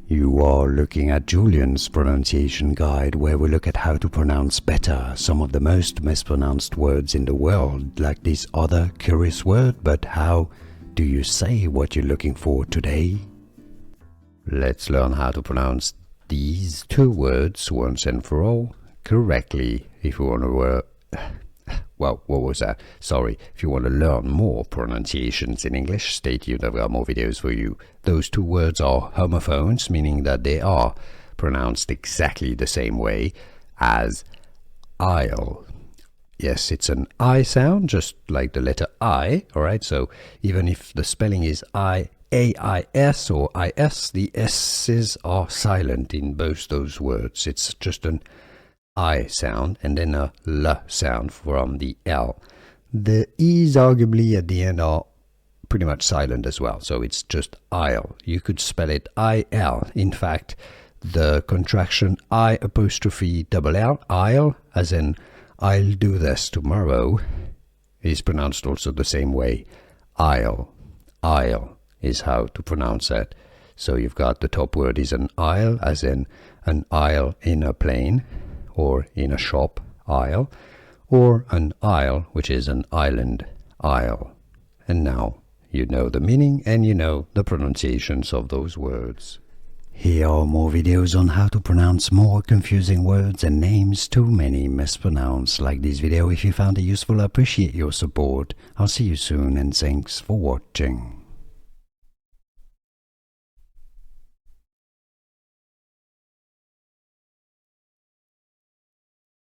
You are looking at Julian's pronunciation guide, where we look at how to pronounce better some of the most mispronounced words in the world, like this other curious word. But how do you say what you're looking for today? Let's learn how to pronounce these two words once and for all correctly. If you want to if you want to learn more pronunciations in English, stay tuned, I've got more videos for you. Those two words are homophones, meaning that they are pronounced exactly the same way as aisle. Yes, it's an I sound, just like the letter I, alright? So even if the spelling is A-I-S or I-S, the S's are silent in both those words. It's just an I sound and then a L sound from the L. The E's arguably at the end are pretty much silent as well, so it's just aisle. You could spell it I-L. In fact, the contraction I apostrophe double L, aisle, as in I'll do this tomorrow, is pronounced also the same way. Aisle. Aisle is how to pronounce it. So you've got the top word is an aisle, as in an aisle in a plane, or in a shop, aisle, or an isle, which is an island, isle. And now you know the meaning and you know the pronunciations of those words. Here are more videos on how to pronounce more confusing words and names too many mispronounced. Like this video if you found it useful. I appreciate your support. I'll see you soon and thanks for watching.